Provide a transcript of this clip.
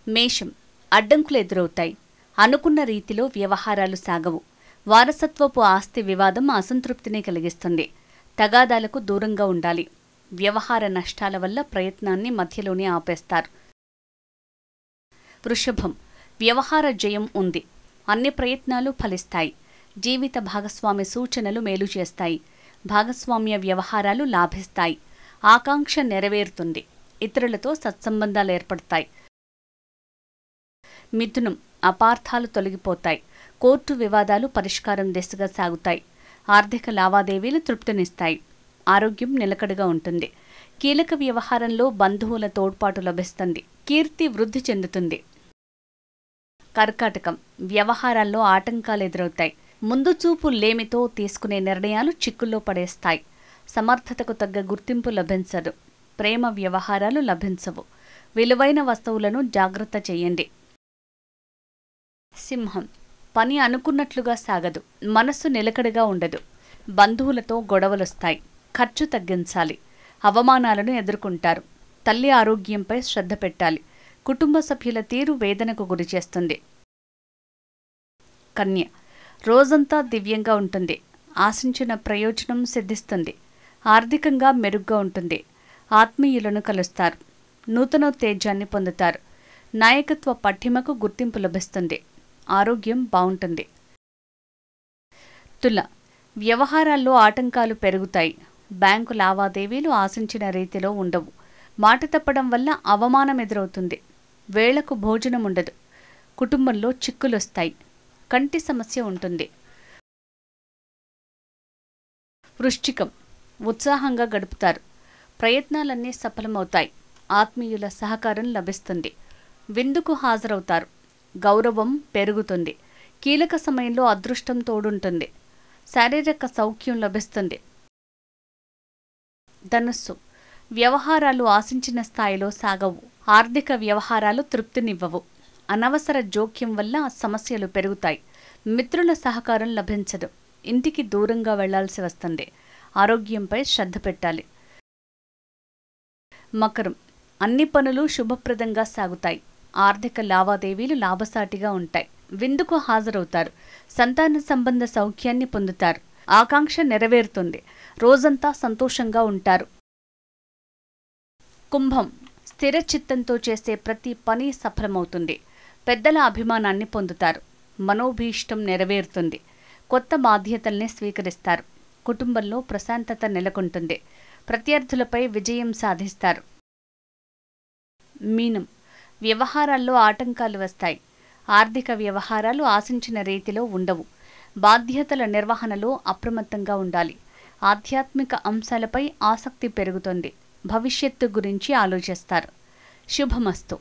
మేషం అడ్డంకులు ఎదురవుతాయి. అనుకున్న రీతిలో వ్యవహారాలు సాగవు. వారసత్వపు ఆస్తి వివాదం అసంతృప్తిని కలిగిస్తుంది. తగాదాలకు దూరంగా ఉండాలి. వ్యవహార నష్టాల వల్ల ప్రయత్నాన్ని మధ్యలోనే ఆపేస్తారు. వృషభం వ్యవహార జయం ఉంది. అన్ని ప్రయత్నాలు ఫలిస్తాయి. జీవిత భాగస్వామి సూచనలు మేలు చేస్తాయి. భాగస్వామ్య వ్యవహారాలు లాభిస్తాయి. ఆకాంక్ష నెరవేరుతుంది. ఇతరులతో సత్సంబంధాలు ఏర్పడతాయి. మిథునం అపార్థాలు తొలగిపోతాయి. కోర్టు వివాదాలు పరిష్కారం దిశగా సాగుతాయి. ఆర్థిక లావాదేవీలు తృప్తినిస్తాయి. ఆరోగ్యం నిలకడగా ఉంటుంది. కీలక వ్యవహారంలో బంధువుల తోడ్పాటు లభిస్తుంది. కీర్తి వృద్ధి చెందుతుంది. కర్కాటకం వ్యవహారాల్లో ఆటంకాలు ఎదురవుతాయి. ముందు చూపు లేమితో తీసుకునే నిర్ణయాలు చిక్కుల్లో పడేస్తాయి. సమర్థతకు తగ్గ గుర్తింపు లభించదు. ప్రేమ వ్యవహారాలు లభించవు. విలువైన వస్తువులను జాగ్రత్త చేయండి. సింహం పని అనుకున్నట్లుగా సాగదు. మనస్సు నిలకడగా ఉండదు. బంధువులతో గొడవలొస్తాయి. ఖర్చు తగ్గించాలి. అవమానాలను ఎదుర్కొంటారు. తల్లి ఆరోగ్యంపై శ్రద్ధ పెట్టాలి. కుటుంబ సభ్యుల తీరు వేదనకు గురిచేస్తుంది. కన్య రోజంతా దివ్యంగా ఉంటుంది. ఆశించిన ప్రయోజనం సిద్ధిస్తుంది. ఆర్థికంగా మెరుగ్గా ఉంటుంది. ఆత్మీయులను కలుస్తారు. నూతనోత్తేజాన్ని పొందుతారు. నాయకత్వ పట్టిమకు గుర్తింపు లభిస్తుంది. ఆరోగ్యం బావుంటుంది. తుల వ్యవహారాల్లో ఆటంకాలు పెరుగుతాయి. బ్యాంకు లావాదేవీలు ఆశించిన రీతిలో ఉండవు. మాట తప్పడం వల్ల అవమానం ఎదురవుతుంది. వేళకు భోజనం ఉండదు. కుటుంబంలో చిక్కులొస్తాయి. కంటి సమస్య ఉంటుంది. వృశ్చికం ఉత్సాహంగా గడుపుతారు. ప్రయత్నాలన్నీ సఫలమవుతాయి. ఆత్మీయుల సహకారం లభిస్తుంది. విందుకు హాజరవుతారు. గౌరవం పెరుగుతుంది. కీలక సమయంలో అదృష్టం తోడుంటుంది. శారీరక సౌఖ్యం లభిస్తుంది. ధనుస్సు వ్యవహారాలు ఆశించిన స్థాయిలో సాగవు. ఆర్థిక వ్యవహారాలు తృప్తినివ్వవు. అనవసర జోక్యం వల్ల సమస్యలు పెరుగుతాయి. మిత్రుల సహకారం లభించదు. ఇంటికి దూరంగా వెళ్లాల్సి వస్తుంది. ఆరోగ్యంపై శ్రద్ధ పెట్టాలి. మకరం అన్ని పనులు శుభప్రదంగా సాగుతాయి. ఆర్థిక లావాదేవీలు లాభసాటిగా ఉంటాయి. విందుకు హాజరవుతారు. సంతాన సంబంధ సౌఖ్యాన్ని పొందుతారు. ఆకాంక్ష నెరవేరుతుంది. రోజంతా సంతోషంగా ఉంటారు. కుంభం స్థిర చిత్తంతో చేసే ప్రతి పని సఫలమవుతుంది. పెద్దల అభిమానాన్ని పొందుతారు. మనోభీష్టం నెరవేరుతుంది. కొత్త బాధ్యతల్ని స్వీకరిస్తారు. కుటుంబంలో ప్రశాంతత నెలకొంటుంది. ప్రత్యర్థులపై విజయం సాధిస్తారు. మీనం వ్యవహారాల్లో ఆటంకాలు వస్తాయి. ఆర్థిక వ్యవహారాలు ఆశించిన రీతిలో ఉండవు. బాధ్యతల నిర్వహణలో అప్రమత్తంగా ఉండాలి. ఆధ్యాత్మిక అంశాలపై ఆసక్తి పెరుగుతుంది. భవిష్యత్తు గురించి ఆలోచిస్తారు. శుభమస్తు.